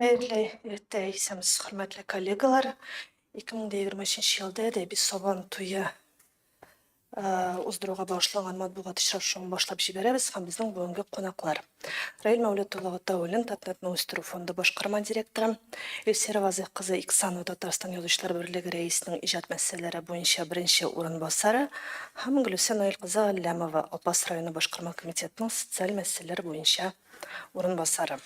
Хәерле иртә исәмез, хөрмәтле коллегалар. 2023 елда әдәби сабан туе уздыруга багышланган матбугат очрашуын башлап җибәрәбез һәм безнең бүгенге кунаклар. Раил Мәүләтулла Гатауллин, Татнетны үстерү фонды башкарма директоры, Илсәр Вазыйх кызы Иксанова, Татарстан Язучылар берлеге рәисенең иҗат мәсьәләләре буенча беренче урынбасары һәм Гөлүсә Наил кызы Галләмова, Апас районы башкарма комитетының социаль мәсьәләләр буенча урынбасары.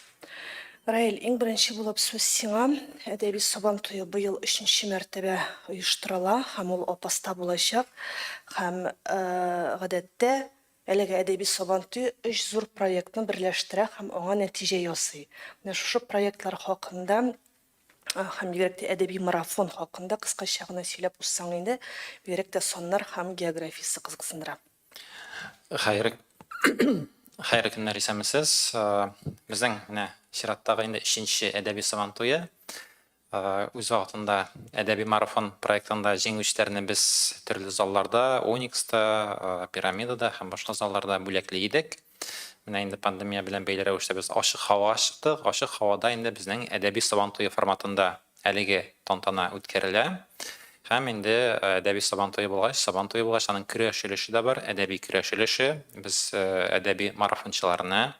Раил, иң беренче булып сүз сиңа. Әдәби сабан туе быел 3нче мәртәбә оештырыла һәм ул Апаста булачак. Һәм гадәттә әлеге әдәби сабан туе 3 зур проектны берләштерә һәм аңа нәтиҗә ясый. Менә шушы проектлар хакында һәм бигрәк тә әдәби марафон хакында кыскача гына сөйләп узсаң инде, бигрәк тә соннар һәм географиясе кызыксындыра. Хәйр көннәр исәмсез. Безнең менә чираттагы инде 3нче әдәби сабан туе. Үз вакытында әдәби марафон проектында җиңүчеләрне без төрле залларда, Оникста, Пирамидада һәм башка залларда бүләкле идек. Менә инде пандемия белән бәйле рәвештә без ачык һавага чыктык. Ачык һавада инде безнең әдәби сабан туе форматында әлеге тантана үткәрелә. Һәм инде әдәби сабан туе булгач, аның көрәш өлеше дә бар, әдәби көрәш өлеше. Без әдәби марафончыларны,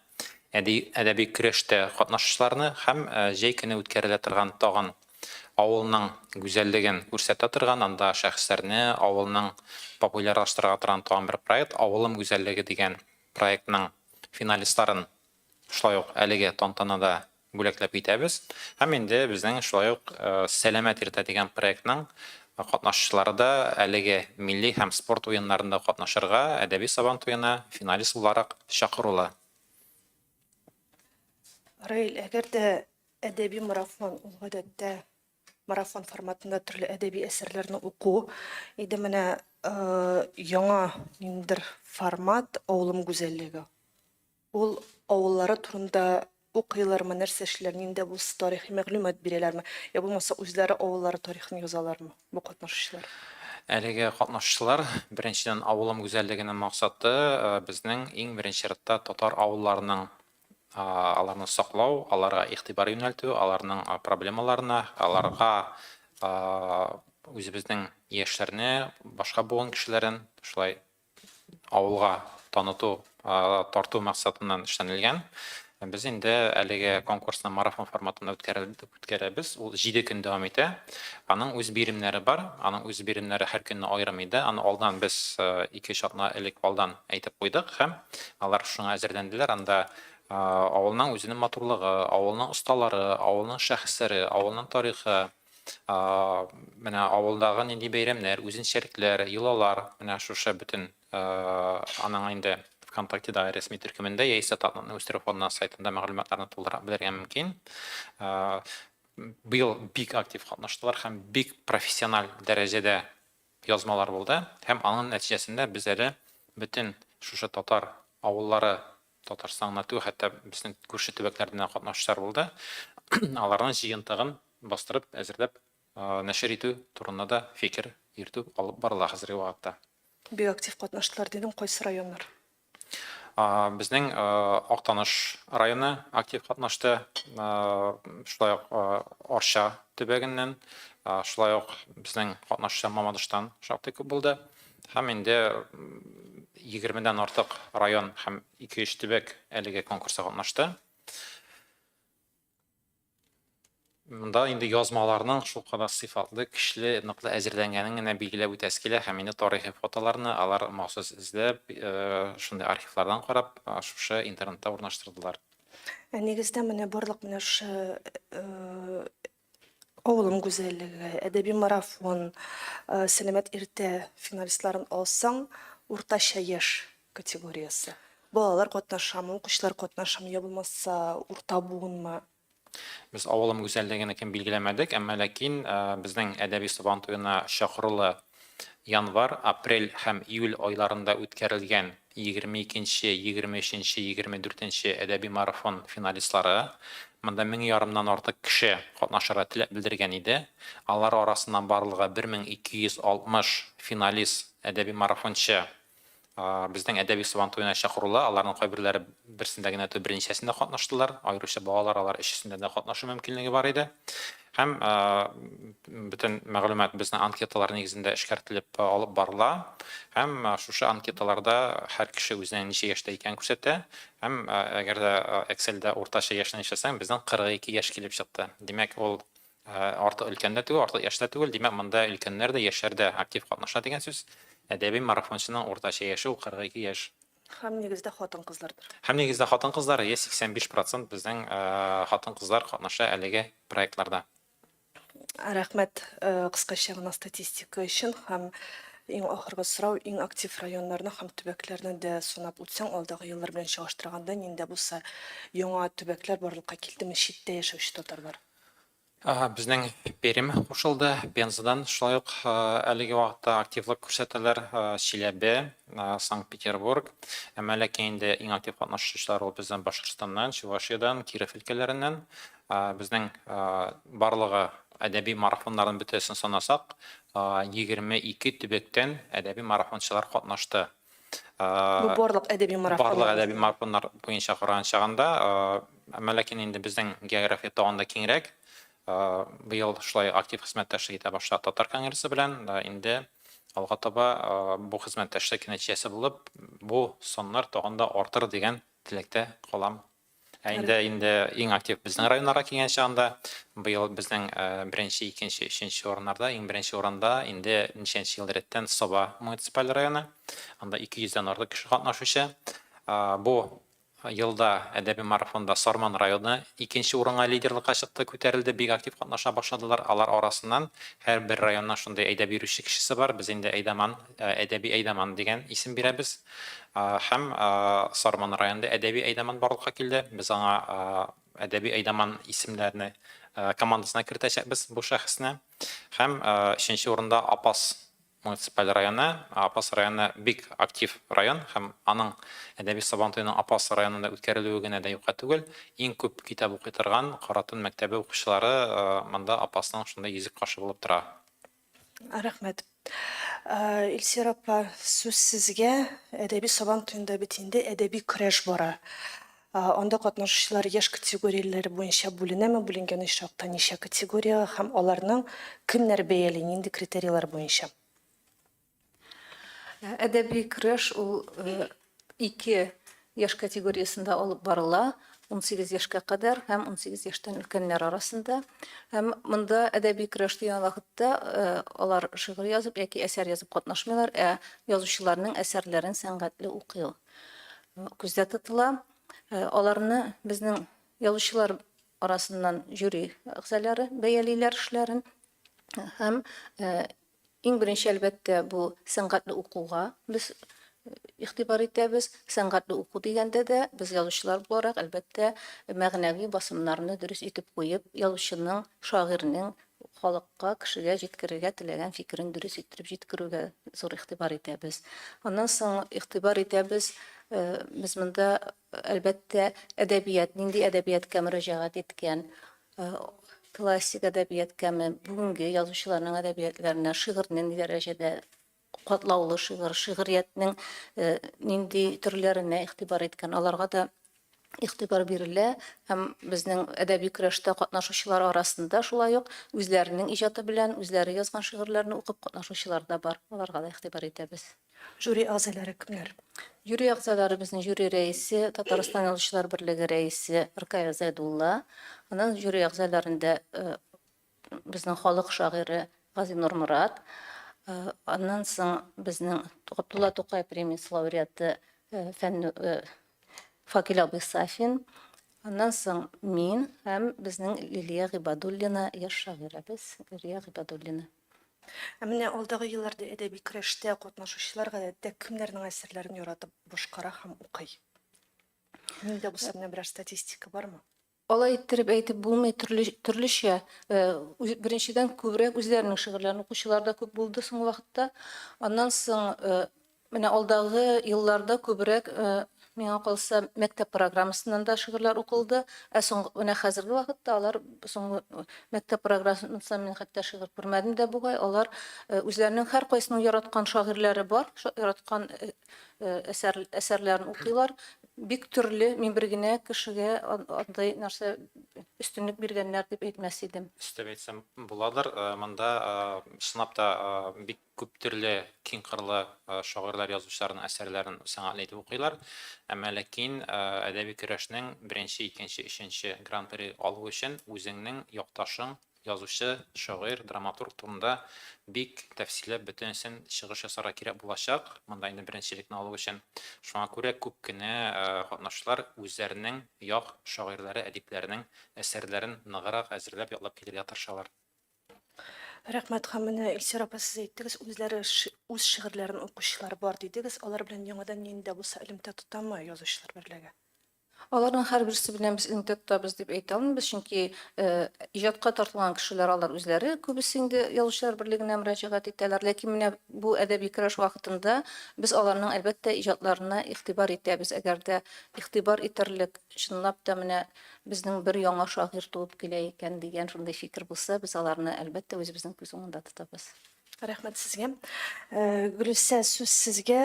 әдәби көрәштә катнашучыларны һәм җәй көне үткәрелә торган тагын авылның гүзәллеген күрсәтә торган, анда шәхесләрне авылның популярлаштырырга торган тагын бер проект, Авылым гүзәллеге дигән проектның финалистларын шулай ук әлеге тантанада бүләкләп итәбез. Һәм инде безнең шулай ук Сәламәт иртә дигән проектның катнашучылары да әлеге милли һәм спорт уеннарында катнашырга әдәби сабан туена финалист буларак чакырыла. Раил, әгәр дә әдәби марафон, ул гадәттә марафон форматында төрле әдәби әсәрләрне уку, иде менә яңа ниндидер формат Авылым гүзәллеге. Ул авыллары турында укыйлармы, нәрсә эшләр, нинди булса тарихи мәгълүмат бирәләрме, я булмаса үзләре авыллары тарихын язалармы бу катнашучылар? Әлеге катнашучылар беренчедән Авылым гүзәллегенең максаты безнең иң беренче чиратта татар авылларының аларны саклау, аларга игътибар юнәлтү, аларның проблемаларына, аларга үзебезнең яшьләрне, башка буын кешеләрен шулай авылга таныту, тарту максатыннан эшләнелгән. Без инде әлеге конкурсны марафон форматында үткәрәбез. Ул 7 көн дәвам итә. Аның үз биремнәре бар. Аның үз биремнәре һәр көнне аерым иде. Аны алдан без 2 атна элек алдан әйтеп куйдык һәм алар шуңа әзерләнделәр. Анда авылның үзенең матурлыгы, авылның осталары, авылның шәхесләре, авылның тарихы, менә авылдагы нинди бәйрәмнәр, үзенчәлекләр, йолалар, менә шушы бөтен аның инде ВКонтактеда рәсми төркемендә яисә Татнетны үстерү фонды сайтында мәгълүматларны тулдыра белергә мөмкин. Быел бик актив катнаштылар һәм бик профессиональ дәрәҗәдә язмалар булды. Һәм аның нәтиҗәсендә без әле бөтен шушы татар авыллары Татарстанга тү, хәтта безнең күрше төбәкләрдән катнашучылар булды. Аларның җыентыгын бастырып, әзерләп, нәшер итү турында да фикер йөртү алып барыла хәзерге вакытта. Бик актив катнаштылар дидең, кайсы районнар? Безнең Актаныш районы актив катнашты. Шулай ук Арча төбәгеннән, шулай ук безнең катнашучы Мамадыштан шактый күп булды. Һәм инде 20дән артык район һәм 2-3 төбәк әлеге конкурска катнашты. Монда инде язмаларның шулкадәр сыйфатлы, көчле, ныклы әзерләнгәнен генә билгеләп үтәсе килә һәм инде тарихи фотоларны алар махсус эзләп, шундый архивлардан карап, шушы интернетта урнаштырдылар. Нигездә менә барлык менә шу Авылым гүзәллеге, әдәби марафон, Сәламәт иртә финалистларын алсаң, уртача яшь категориясе. Балалар катнашамы, укучылар катнашамы, я булмаса урта буынмы? Без Авылым гүзәллегенә кем билгеләмәдек, әмма ләкин безнең әдәби сабан туена чакырылы январь, апрель һәм июль айларында үткәрелгән 22нче, 23нче, 24нче әдәби марафон финалистлары. Монда 1000 артык кеше катнашырга теләк белдергән иде. Алар арасыннан барлыгы 1260 финалист әдәби марафончы Безнең әдәби сабантуена чакырыла, аларның кайберләре берсендә генә түгел, берничәсендә катнаштылар. Аеруча балалар алар өчесендә дә катнашу мөмкинлеге бар иде. Һәм бөтен мәгълүмат безнең анкеталар нигезендә эшкәртелеп алып барыла. Һәм шушы анкеталарда һәр кеше үзенең ничә яшьтә икәнен күрсәтә. Һәм әгәр дә Excelдә уртача яшьне эшләсәң, безнең 42 яшь килеп чыкты. Димәк, ул артык өлкән дә түгел, артык яшьтә түгел. Димәк, монда өлкәннәр дә, яшьләр дә актив катнаша дигән сүз. Әдәби марафончының уртача яше ул 42 яшь. Һәм нигездә хатын-кызлардыр. Һәм нигездә хатын-кызлар 85% безнең хатын-кызлар катнаша әлеге проектларда. Рәхмәт кыскача гына статистика өчен һәм иң ахыргы сорау иң актив районнарны һәм төбәкләрне дә санап үтсәң, алдагы еллар белән чагыштырганда нинди булса яңа төбәкләр барлыкка килдеме, читтә яшәүче татарлар? Безнең Пермь кушылды, Пензадан шулай ук әлеге вакытта активлык күрсәтәләр, Чиләбе, Санкт-Петербург. Әмма ләкин инде иң актив катнашучылар ул безнең Башкортстаннан, Чувашиядән, Киров өлкәләреннән. Безнең барлыгы әдәби марафоннарның бөтәсен санасак, 22 төбәктән әдәби марафончылар катнашты. Бу барлык әдәби марафоннар. Барлык әдәби марафоннар буенча караган чагында, әмма ләкин инде безнең география тагында киңрәк. Быел шулай актив хезмәттәшлек итә башлады Татар конгрессы белән, инде алга таба бу хезмәттәшлек нәтиҗәсе булып, бу соннар тагында артыр дигән теләктә калам. Инде иң актив безнең районнарга килгән чагында, быел безнең беренче, икенче, өченче урыннарда, иң беренче урында инде ничәнче ел рәттән Саба муниципаль районы, анда 200дән артык кеше катнашучы. Бу елда әдәби марафонда Сарман районы икенче урынга лидерлыкка чыкты, күтәрелде, бик актив катнаша башладылар. Алар арасыннан һәр бер районнан шундый әдәби йөрүче кешесе бар. Без инде әдәби Әйдәман дигән исем бирәбез. Һәм Сарман районында әдәби Әйдәман барлыкка килде. Без аңа әдәби Әйдәман исемләрне командасына кертәчәкбез бу шәхесне. Һәм 3нче урында Апас муниципаль районы. Апас районы бик актив район һәм аның әдәби сабантуеның Апас районында үткәрелүе генә дә юкка түгел. Иң күп китап укый торган Каратун мәктәбе укучылары монда Апасның шундай йөзек кашы булып тора. Рәхмәт. Илсир апа, сүз сезгә. Әдәби сабантуенда бит инде әдәби көрәш бара. Анда катнашучылар яшь категорияләре буенча бүленәме, бүленгән очракта ничә категория һәм аларның кемнәр бәяли, нинди критерийлар буенча? Әдәби көрәш ул 2 яшь категориясында алып барыла, 18 яшькә кадәр һәм 18 яшьтән өлкәннәр арасында. Һәм монда әдәби көрәш дигән вакытта алар шигырь язып яки әсәр язып катнашмыйлар, язучыларның әсәрләрен сәнгатьле укый күздә тотыла. Аларны безнең язучылар арасыннан жюри әгъзалары бәялиләр эшләрен. Һәм иң беренче әлбәттә бу сәнгатьле укуга без игътибар итәбез. Сәнгатьле уку дигәндә дә без язучылар буларак әлбәттә мәгънәви басымнарны дөрес итеп куеп, язучының, шагыйрьнең халыкка, кешегә җиткерергә теләгән фикерен дөрес итеп җиткерүгә зур игътибар итәбез. Аннан соң игътибар итәбез без монда әлбәттә әдәбият, нинди әдәбиятка мөрәҗәгать иткән, классик әдәбияткәме, бүгенге язучыларның әдәбиятларына шигырьнең дәрәҗәдә катлаулы шигыриятнең нинди төрләренә игътибар иткән, аларга да игътибар бирелә һәм безнең әдәби көрәштә катнашучылар арасында шулай ук үзләренең иҗаты белән үзләре язган шигырьләрне укып катнашучылар да бар. Аларга да игътибар итәбез. Жюри әгъзалары кемнәр? Жюри әгъзалары безнең жюри рәисе, Татарстан Язучылар берлеге рәисе Ркая Зайдулла. Аннан жюри әгъзаларында безнең халык шагыйре Гази Нурмурат. Аннан соң безнең Габдулла Тукай премиясе лауреаты Факил Абысафин. Аннан соң мин һәм безнең Лилия Гыйбадуллина яшь шагыйрәбез, Лилия Гыйбадуллина. Менә алдагы елларда әдәби көрәштә катнашучылар гадәттә кемнәрнең әсәрләрен яратып башкара һәм укый? Нинди булса менә берәр статистика бармы? Алай иттереп әйтеп булмый, төрлечә. Беренчедән күбрәк үзләренең шигырьләрен укучылар да күп булды соң вакытта. Аннан соң менә алдагы елларда күбрәк миңа калса мәктәп программасыннан да шигырьләр укылды. Соң менә хәзерге вакытта алар соң мәктәп программасында мин хәтта шигырь күрмәдем дә бугай. Алар үзләренең һәр кайсының яраткан шагыйрьләре бар, яраткан әсәрләрен укыйлар. Бик төрле, мин бер генә кешегә андай нәрсә өстенлек биргәннәр дип әйтмәс идем. Өстәп әйтсәм буладыр, монда чынлап та бик күп төрле киң кырлы шагыйрьләр, язучыларның әсәрләрен сәнгатьле итеп укыйлар. Әмма ләкин әдәби көрәшнең беренче, икенче, өченче гран-при алу өчен үзеңнең якташың, язучы, шагыйрь, драматург турында бик тәфсилләп бөтенсен чыгыш ясарга кирәк булачак. Монда инде беренчелекне алу өчен. Шуңа күрә күп кенә катнашчылар үзләренең як шагыйрьләре, әдипләренең әсәрләрен ныгырак әзерләп, ятлап килергә тырышалар. Рәхмәт, һәм менә Илсир апа, сез әйттегез, үзләре үз шигырьләрен укучылар бар дидегез. Алар белән яңадан нинди булса элемтә тотамы язучылар берлеге? Аларның һәрберсе белән без элемтә тотабыз дип әйтә алмыйбыз, чөнки иҗатка тартылган кешеләр алар үзләре күбесе инде язучылар берлегенә мөрәҗәгать итәләр, ләкин менә бу әдәби көрәш вакытында без аларның әлбәттә иҗатларына игътибар итәбез. Әгәр дә игътибар итәрлек чынлап та менә безнең бер яңа шагыйрь туып килә икән дигән шундый фикер булса, без аларны әлбәттә үзебезнең күз уңында тотабыз. Рәхмәт сезгә. Гөлүсә, сүз сезгә.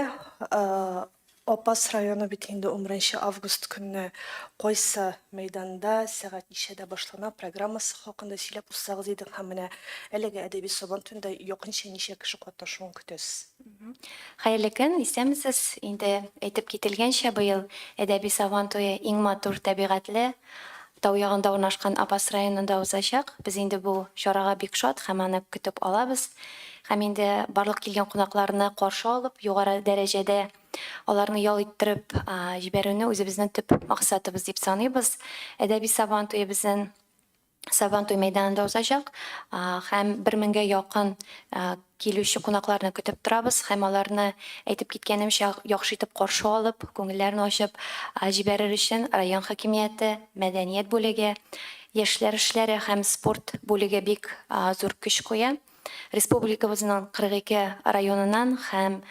Апас районы бит инде 11 август көнне Койса мәйданда сәгать ничәдә башлана программасы хакында сөйләп узсагыз идек, һәм менә әлеге әдәби сабан төндә якынча ничә кеше катнашуын көтәсез? Хәерле көн, исәнмесез? Инде әйтеп кителгәнчә, быел әдәби сабан туе иң матур табигатьле тау ягында урнашкан Апас районында узачак. Без инде бу чарага бик шат һәм аны көтеп алабыз. Һәм инде барлык килгән кунакларны каршы алып, югары дәрәҗәдә аларны ял иттереп җибәрүне үзебезнең төп максатыбыз дип саныйбыз. Әдәби сабан туе безнең Сабантуй мәйданында узачак, һәм 1000-гә якын килүче кунакларны көтеп торабыз, һәм аларны әйтеп киткәнемчә яхшы итеп каршы алып, күңелләрен ачып җибәрер өчен район хакимияте, мәдәният бүлеге, яшьләр эшләре һәм спорт бүлеге бик зур көч куя. Республикабызның 42 районыннан һәм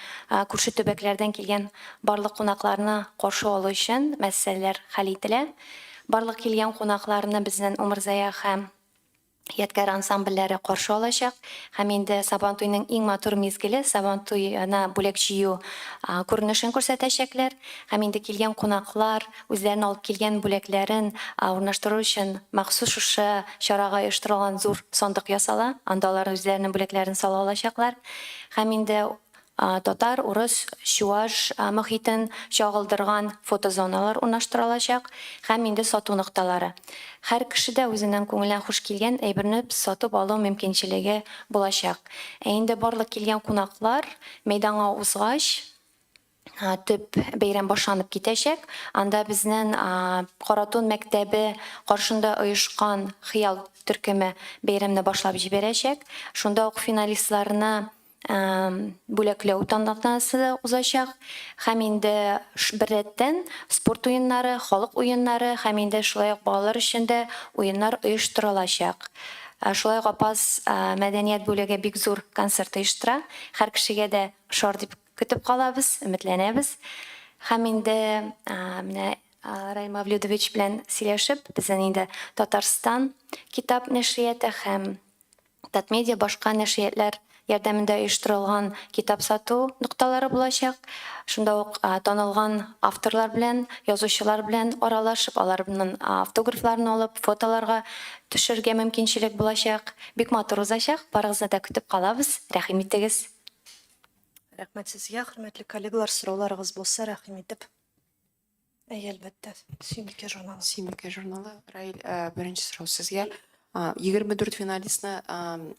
күрше төбәкләрдән килгән барлык кунакларны каршы алу өчен мәсьәләләр хәл ителә. Барлык килгән кунакларны безнең Умырзая һәм Ядкар ансамбльләре каршы алачак. Һәм инде Сабантуйның иң матур мизгеле Сабантуйна бүләк җыю күренешен күрсәтәчәкләр. Һәм инде килгән кунаклар үзләренең алып килгән бүләкләрен урнаштыру өчен махсус шушы чарага оештырылган зур сандык ясала. Анда алар үзләренең бүләкләрен сала алачаклар. Һәм инде татар, урыс, чуаш мохитен чагылдырган фотозоналар урнаштырылачак һәм инде сату нокталары. Һәр кешедә үзенең күңеленә хуш килгән әйберне сатып алу мөмкинчелеге булачак. Инде барлык килгән кунаклар мәйданга узгач, төп бәйрәм башланып китәчәк. Анда безнең Каратун мәктәбе каршында оешкан Хыял төркеме бәйрәмне башлап җибәрәчәк. Шунда ук финалистларны бүләкләү тантанасы узачак. Һәм инде беррәттән спорт уеннары, халык уеннары һәм инде шулай ук балалар өчен дә уеннар оештырылачак. Шулай ук Апас мәдәният бүлеге бик зур концерт оештыра. Һәр кешегә дә ошар дип көтеп калабыз, өметләнәбез. Һәм инде менә Раил Мавлюдович белән сөйләшеп, безнең инде Татарстан китап нәшрияты һәм Татмедиа башка нәшриятләр ярдәмендә оештырылган китап сату нокталары булачак. Шунда ук танылган авторлар белән, язучылар белән аралашып, аларның автографларын алып, фотоларга төшергә мөмкинчелек булачак. Бик матур узачак. Барыгызны да көтеп калабыз. Рәхим итегез. Рәхмәт сезгә, хөрмәтле коллегалар, сорауларыгыз булса, рәхим итеп. Әлбәттә, Сөембикә журналы. Сөембикә журналы. Раил, беренче сорау сезгә. 24 финалистны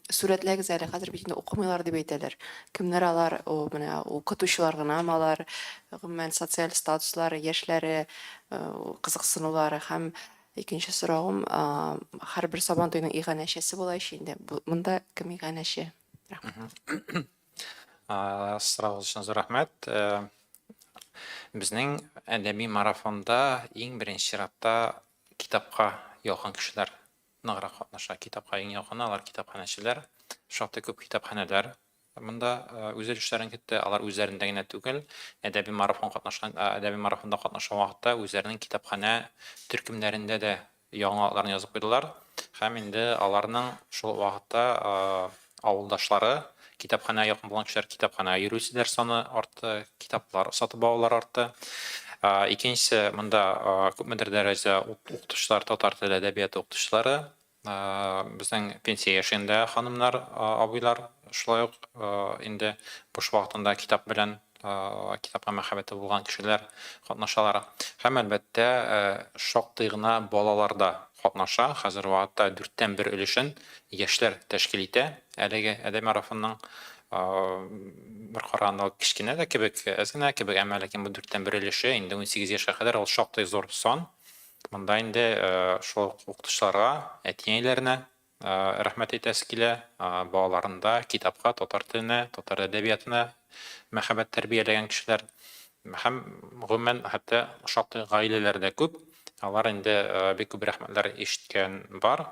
сурәтләгез әле, хәзер бит инде укымыйлар дип әйтәләр. Кемнәр алар? Менә укытучылар гынамы алар? Гомумән социаль статуслары, яшьләре, кызыксынулары һәм икенче сорауым, һәрбер Сабантуйның иганәчесе була инде. Монда кем иганәче? Рәхмәт. Сорагыз өчен зур рәхмәт. Безнең әдәби марафонда иң беренче чиратта китапка якын кешеләр ныграк катнаша. Китапка иң якын алар китапханәчеләр. Шактый күп китапханәләр монда үз эшләрен китте. Алар үзләрендә генә түгел, әдәби марафонда катнашкан вакытта үзләренең китапханә төркемнәрендә дә яңалыкларны язып куйдылар. Һәм инде аларның шул вакытта авылдашлары Китапханага якын булган кешеләр китапханага йөрүчеләр саны артты, китаплар сатып алулар артты. Икенчесе, монда күпмедер дәрәҗәдә укытучылар, татар теле әдәбияты укытучылары, безнең пенсия яшендә ханымнар, абыйлар, шулай ук инде буш вакытында китап белән китапка мәхәббәте булган кешеләр катнашалар. Һәм әлбәттә шактый гына балалар да катнаша. Хәзер вакытта 4тән 1 өлешен яшьләр тәшкил итә. Әлеге әдәби марафонның бер караганда кичкенә дә кебек, әз генә кебек, әмма ләкин бу 4тән 1 өлеше инде 18 яшькә кадәр ул шактый зур сан. Монда инде шул укытучыларга, әти-әниләренә рәхмәт әйтәсе килә, балаларында китапка, татар теленә, татар әдәбиятына мәхәббәт тәрбияләгән кешеләр. Һәм гомумән хәтта шактый гаиләләр дә күп. Алар инде бик күп рәхмәтләр ишеткән бар.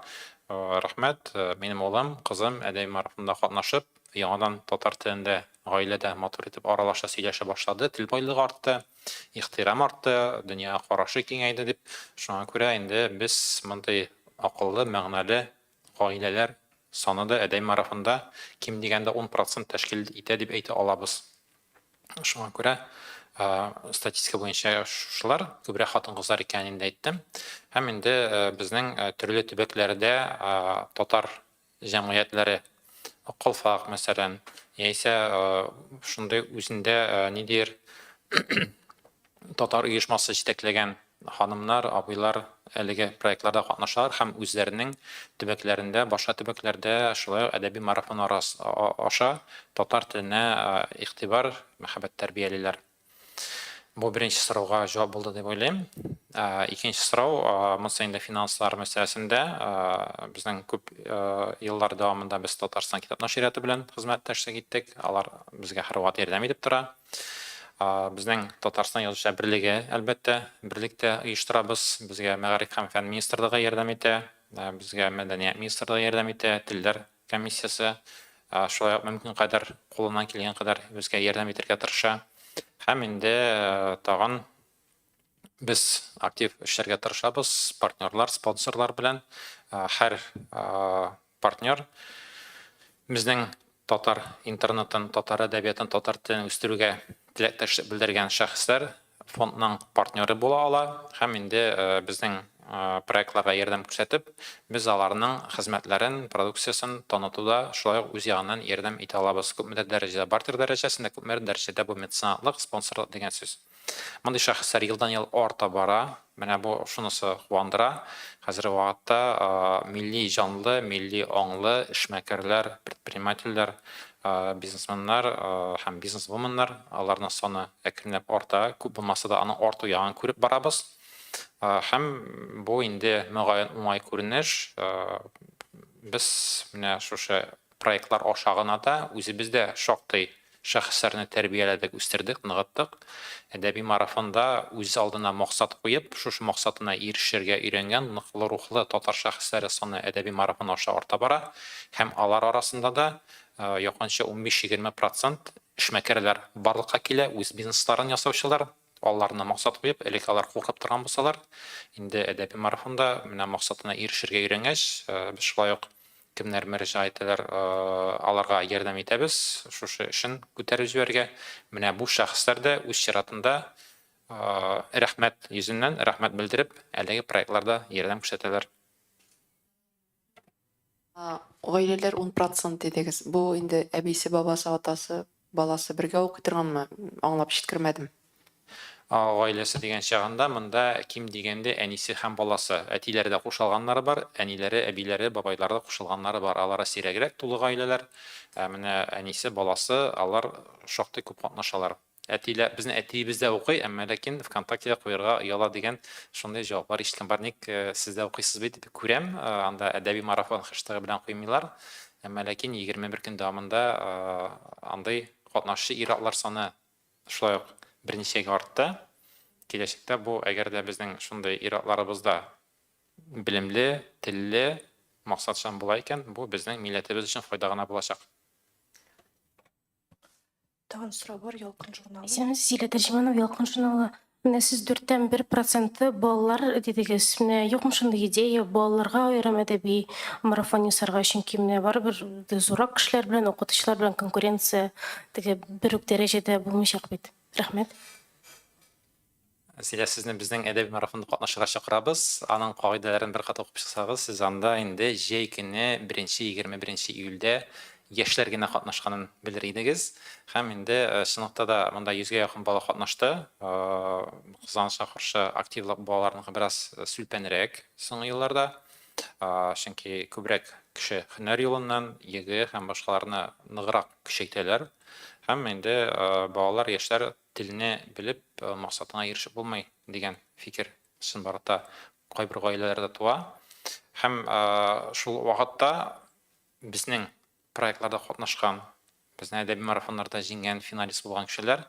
Рәхмәт, минем улым, кызым әдәби марафонда катнашып, яңадан татар телендә гаиләдә матур итеп аралаша, сөйләшә башлады, тел байлыгы артты, ихтирам артты, дөнья карашы киңәйде дип. Шуңа күрә инде без мондай акыллы, мәгънәле гаиләләр саны да әдәби марафонда ким дигәндә 10% тәшкил итә дип әйтә алабыз. Шуңа күрә статистика буенча шулар күбрәк хатын-кызлар икәнен дә әйттем. Һәм инде безнең төрле төбәкләрдә татар җәмгыятьләре, Калфак мәсәлән, яисә шундый үзендә нидер татар оешмасы җитәкләгән ханымнар, абыйлар әлеге проектларда катнашалар һәм үзләренең төбәкләрендә, башка төбәкләрдә шулай әдәби марафон аша татар теленә игътибар, мәхәббәт тәрбиялиләр. Бу беренче сорауга җавап булды дип уйлыйм. Икенче сорау, монсы инде финанслар мәсьәләсендә, безнең күп еллар дәвамында без Татарстан китап нәшрияты белән хезмәттәшлек иттек. Алар безгә һәрвакыт ярдәм итеп тора. Безнең Татарстан Язучылар берлеге, әлбәттә, берлектә оештырабыз. Безгә Мәгариф һәм фән министрлыгы ярдәм итә, безгә Мәдәният министрлыгы ярдәм итә, Телләр комиссиясе, шулай ук мөмкин кадәр кулыннан килгән кадәр безгә ярдәм итәргә тырыша. Һәм инде тагын без актив эшләргә тырышабыз, партнерлар, спонсорлар белән. Һәр партнер безнең татар интернетын, татар әдәбиятын, татар телен үстерүгә теләктәшлек белдергән шәхесләр фондның партнеры була ала. Һәм инде безнең проектларга ярдәм күрсәтеп, без аларның хезмәтләрен, продукциясын танытуда шулай ук үз ягыннан ярдәм итә алабыз. Күпмедер дәрәҗәдә бартер дәрәҗәсендә, күпмедер дәрәҗәдә бу меценатлык, спонсорлык дигән сүз. Мондый шәхесләр елдан-ел арта бара. Менә бу шунысы куандыра. Хәзерге вакытта милли җанлы, милли аңлы эшмәкәрләр, предпринимательләр, бизнесменнар һәм бизнесвуменнар, аларның саны әкренләп арта. Күп булмаса да аның арту ягын күреп барабыз. Һәм бу инде мөгаен уңай күренеш. Без менә шушы проектлар аша гына да үзебездә шактый шәхесләрне тәрбияләдек, үстердек, ныгыттык. Әдәби марафонда үз алдына максат куеп, шушы максатына ирешергә өйрәнгән ныклы рухлы татар шәхесләре саны әдәби марафон аша арта бара. Һәм алар арасында да якынча 15-20% эшмәкәрләр барлыкка килә, үз бизнесларын ясаучылар. Аларны максат куеп, элек алар куркып торган булсалар, инде әдәби марафонда менә максатына ирешергә өйрәнгәч, без шулай ук кемнәр мөрәҗәгать итәләр, аларга ярдәм итәбез, шушы эшен күтәреп җибәргә. Менә бу шәхесләр дә үз чиратында рәхмәт йөзеннән рәхмәт белдереп, әлеге проектларда ярдәм күрсәтәләр. Гаиләләр 10% дидегез. Бу инде әбисе, бабасы, атасы, баласы бергә укый торганмы? Аңлап җиткермәдем. Гаиләсе дигән чагында монда ким дигәндә әнисе һәм баласы, әтиләре дә кушылганнары бар, әниләре, әбиләре, бабайлары да кушылганнары бар. Алар сирәгрәк тулы гаиләләр. Менә әнисе, баласы, алар шактый күп катнашалар. Әтиләр, безнең әтиебез дә укый, әмма ләкин ВКонтакте куярга яла дигән шундый җаваплар ишеткән бар. Ник сез дә укыйсыз бит дип күрәм. Анда әдәби марафон хэштегы белән куймыйлар. Әмма ләкин 21 көн дәвамында андай катнашы ир-атлар саны шулай ук берничәгә артты. Киләчәктә бу, әгәр дә безнең шундый ир-атларыбызда билемле, телле, максатчан була икән, бу безнең милләтебез өчен файда гына булачак. Тагын сорау бар, Ялкын журналы. Исәнмесез, Зилә Тәрҗеманова, Ялкын журналы. Менә сез 4,1% балалар дидегез. Менә юкмы шундый идея балаларга аерым әдәби марафон ясарга, чөнки менә барыбер зуррак кешеләр белән, укытучылар белән конкуренция теге бер үк дәрәҗәдә булмыйчак бит. Рәхмәт. Сиздә сезне безнең әдәби марафонда катнашырга чакырабыз. Аның кагыйдәләрен бер кат укып чыксагыз, сез анда инде җәй көне 1-21 июльдә яшьләр генә катнашканын белер идегез. Һәм инде чынлыкта да монда 100гә якын бала катнашты. Кызганычка каршы активлык балаларныкы бераз сүлпәнрәк соңгы елларда. Чөнки күбрәк кеше һөнәр юлыннан, йөге һәм башкаларны ныграк көчәйтәләр. Һәм инде балалар, яшьләр телне белеп максатына ирешеп булмый дигән фикер чынбарда кайбер гаиләләрдә туа. Һәм шул вакытта безнең проектларда катнашкан, безнең әдәби марафоннарда җиңгән, финалист булган кешеләр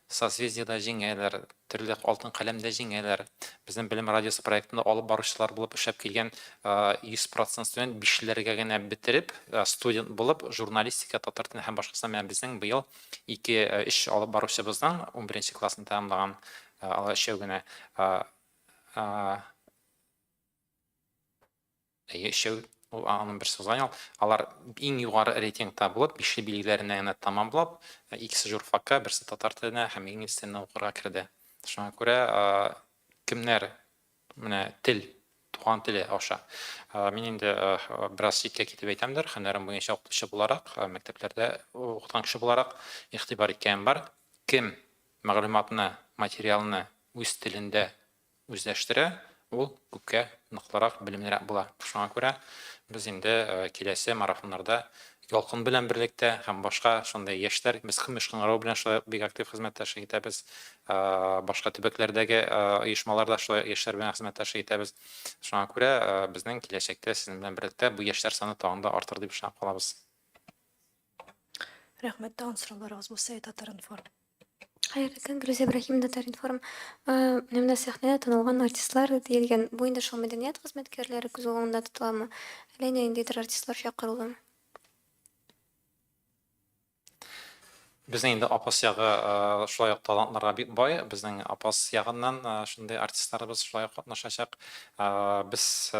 Созвездиедә җиңәләр, төрле алтын каләмдә җиңәләр. Безнең Белем радиосы проектында алып баручылар булып эшләп килгән 100% студент 5-ләргә генә бетереп, студент булып, журналистика, татар теле һәм башкасы белән безнең быел 2-3 алып баручыбызның 11 классны тәмамлаган, алар өчәү генә өчәү аның берсе узган, алар иң югары рейтингта булып, 5 билгеләренә генә тәмамлап, икесе журфакка, берсе татар теленә һәм инглиз теленә укырга керде. Шуңа күрә кемнәр менә тел, туган теле аша. Мин инде бераз читкә китеп әйтәмдер, һөнәрем буенча укытучы буларак, мәктәпләрдә укыткан кеше буларак игътибар иткән бар. Кем мәгълүматны, материалны үз телендә үзләштерә, ул күпкә ныклырак, белемлерәк була. Шуңа күрә без инде киләсе марафоннарда Ялкын белән берлектә һәм башка шундый яшьләр, без Көмеш кыңгырау белән шулай бик актив хезмәттәшлек итәбез. Башка төбәкләрдәге оешмаларда шулай яшьләр белән хезмәттәшлек итәбез. Шуңа күрә безнең киләчәктә сезнең белән берлектә бу яшьләр саны тагын да артыр дип ышанып калабыз. Рәхмәт, тагын сорауларыгыз булса, Татар информ. Хәерле көн, Гөлүзә Ибраһим, Татар информ. Менә сәхнәдә танылган артистлар диелгән, бу инде шул мәдәният хезмәткәрләре күз уңында тотыламы? Әллә ниндидер артистлар чакырылдымы? Безнең инде Апас ягы шулай ук талантларга бик бай. Безнең Апас ягыннан шундый артистларыбыз шулай ук катнашачак. Без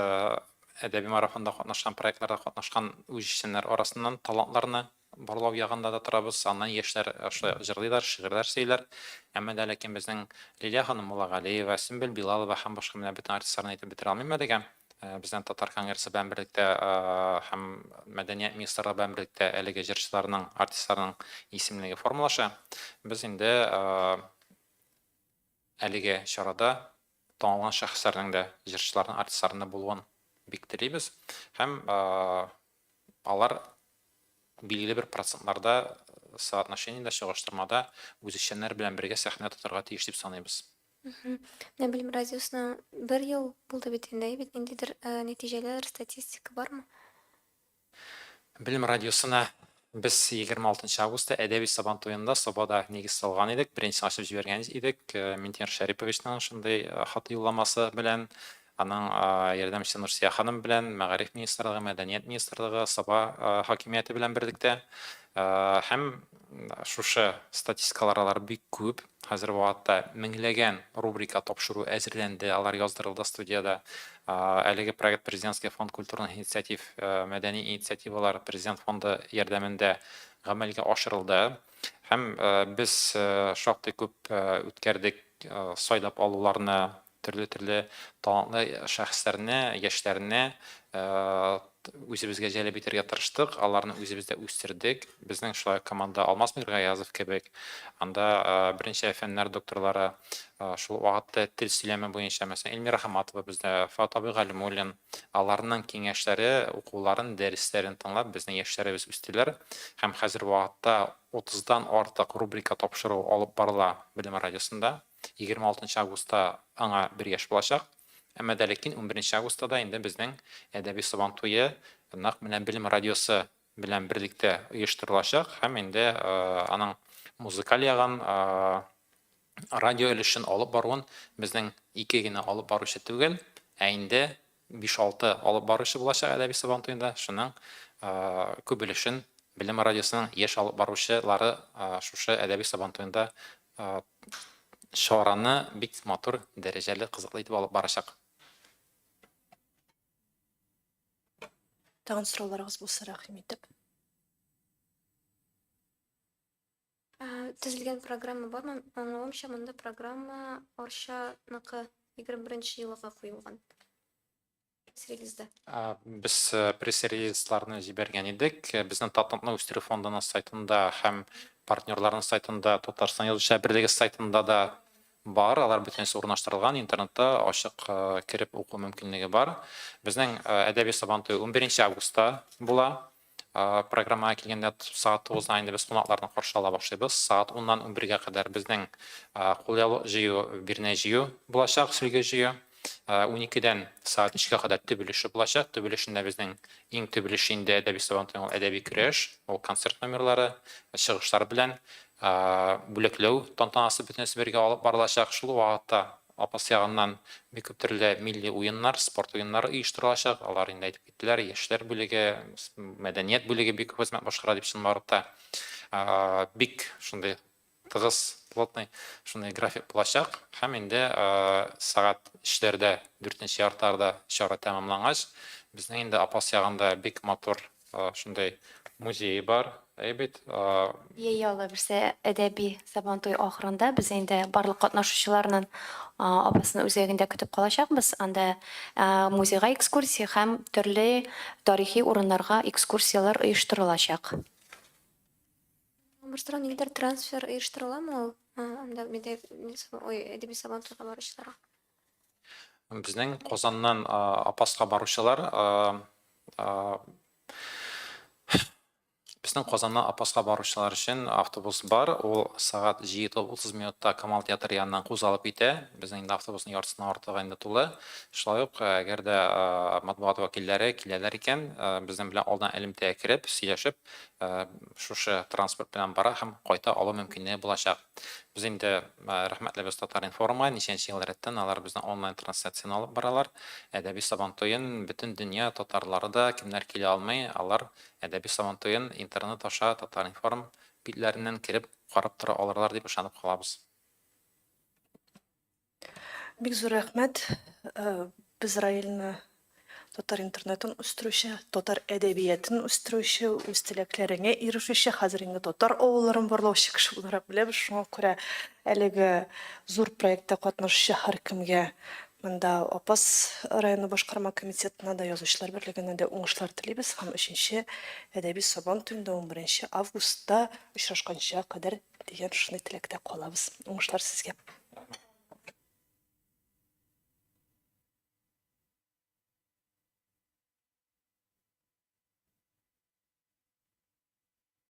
әдәби марафонда катнашкан, проектларда катнашкан үзешчәннәр арасыннан талантларны барлау ягында да торабыз. Аннан яшьләр шулай җырлыйлар, шигырьләр сөйләр. Әмма дә ләкин безнең Лилия ханым Муллагалиева, Сөмбел Билалова һәм башка менә бөтен артистларны әйтеп бетерә алмыйм дигән. Безнең Татар конгрессы белән берлектә һәм мәдәният министрлыгы белән берлектә әлеге җырчыларның, артистларның исемлеге формалаша. Без инде әлеге чарада танылган шәхесләрнең дә, җырчыларның, артистларның булуын бик телибез. Һәм алар билгеле бер процентларда соотношениедә, чагыштырмада үзешчәннәр белән бергә сәхнә тотарга тиеш дип саныйбыз. Менә Белем радиосына 1 ел булды бит инде, ниндидер нәтиҗәләр, статистика бармы? Белем радиосына без 26 августта әдәби сабан туенда Собада нигез салган идек, беренче ачып җибәргән идек. Минтимер Шәриповичның шундый хат юлламасы белән, аның ярдәмчесе Нурсия ханым белән, Мәгариф министрлыгы, Мәдәният министрлыгы, Саба хакимияте белән берлектә һәм шушы статистикалар бик күп. Хәзер вакытта меңләгән рубрика тапшыру әзерләнде, алар яздырылды студияда. Әлеге проект Президентский фонд культурных инициатив, мәдәни инициативалар Президент фонды ярдәмендә гамәлгә ашырылды. Һәм без шактый күп үткәрдек сайлап алуларны, төрле талантлы шәхесләрне, яшьләрне үзебезгә җәлеп итәргә тырыштык, аларны үзебездә үстердек. Безнең шулай команда Алмаз Миргаязов кебек, анда беренче фәннәр докторлары, шул вакытта тел сөйләме буенча мәсәлән Эльмира Хаматова бездә, Фатаби Галимуллин, аларның киңәшләре, укуларын, дәресләрен тыңлап безнең яшьләребез үстеләр. Һәм хәзер вакытта 30дан артык рубрика тапшыру алып барыла Белем радиосында. 26 августта аңа 1 яшь булачак. Әмма дә ләкин 11 августта инде безнең әдәби сабан туе нәкъ менә Белем радиосы белән берлектә оештырылачак һәм инде аның музыкаль ягын, радио өлешен алып баруын безнең 2 генә алып баручы түгел, инде 5-6 алып баручы булачак әдәби сабан туенда. Шуның күп өлешен Белем радиосының яшь алып баручылары шушы әдәби сабан туенда şorаны бик матур, дәрәҗәле, кызыклы итеп алып барачак. Тагын сорауларыгыз булса, рәхим итеп. Төзелгән программа бармы? Аңлавымча, монда программа Арчаныкы 21 елга куелган. Релизда. Без пресс-релизларны җибәргән идек. Безнең Татнатны үстерү фондының сайтында һәм партнерларның сайтында, Татарстан Язучылар берлеге сайтында да бар. Алар бөтенесе урнаштырылган, интернетта ачык кирип уку мөмкинлеге бар. Безнең әдәби сабантуй 11 августта була. Программага килгәндә саат 9-да инде без кунакларны каршы ала башлыйбыз. Саат 10-нан 11-гә кадәр безнең кулъял җыю, бирнә җыю булачак, сүлге җыю. 12-дән saat 3-гә кадәр төбелеше булачак. Төбелешендә безнең иң төбелеше инде әдәби сабантуй, әдәби көрәш, ул концерт номерлары, чыгышлар белән бүләкләү тантанасы бөтенесе бергә алып барылачак. Шул вакытта апас ягыннан бик күп төрле милли уеннар, спорт уеннары оештырылачак. Алар инде әйтеп киттеләр, яшьләр бүлеге, мәдәният бүлеге бик күп хезмәт башкара дип чынбарында. Бик шундый тыгыз, плотный шундый график булачак. Һәм инде сагат 3-ләрдә 4-нче яртыларда чара тәмамлангач, безнең инде апас ягында бик матур шундый музей бар. Әйбит, Яяла берсе әдәби сабантуй ахырында без инде барлык катнашучыларның апасын үзәгендә көтеп калачакбыз. Анда музейга экскурсия һәм төрле тарихи урыннарга экскурсиялар оештырылачак. Башта нидер трансфер оештырыламы ул? Анда әдәби сабантуйга баручыларга. Безнең Казаннан апаска баручылар Безнең Казаннан апаска баручылар өчен автобус бар. Ул сагат 7:30 минутта Камал театры яныннан кузгалып китә. Безнең инде автобусның яртысына артыгы инде тулы. Шулай ук, әгәр дә матбугат вәкилләре киләләр икән, безнең белән алдан элемтәгә кирип, сөйләшеп, шушы транспорт белән бара һәм кайта алу мөмкинлеге булачак. Без инде рәхмәтлебез Татар-информа, ничәнче ел рәттән алар безнең онлайн трансляцияны алып баралар. Әдәби сабантуен бөтен дөнья татарлары да кемнәр килә алмый, алар әдәби сабантуен интернет аша Татар-информ битләреннән кирип карап тора алырлар дип ышанып калабыз. Бик зур рәхмәт. Без Раилне татар интернетын үстерүче, татар әдәбиятын үстерүче, үз теләкләренә ирешүче, хәзер инде татар авылларын барлаучы кеше буларак беләбез. Шуңа күрә әлеге зур проектта катнашучы һәркемгә монда Апас районы башкарма комитетына да, язучылар берлегенә дә уңышлар телибез һәм 3-нче әдәби сабантуенда 11 августта очрашканча кадәр дигән шундый теләктә калабыз. Уңышлар сезгә.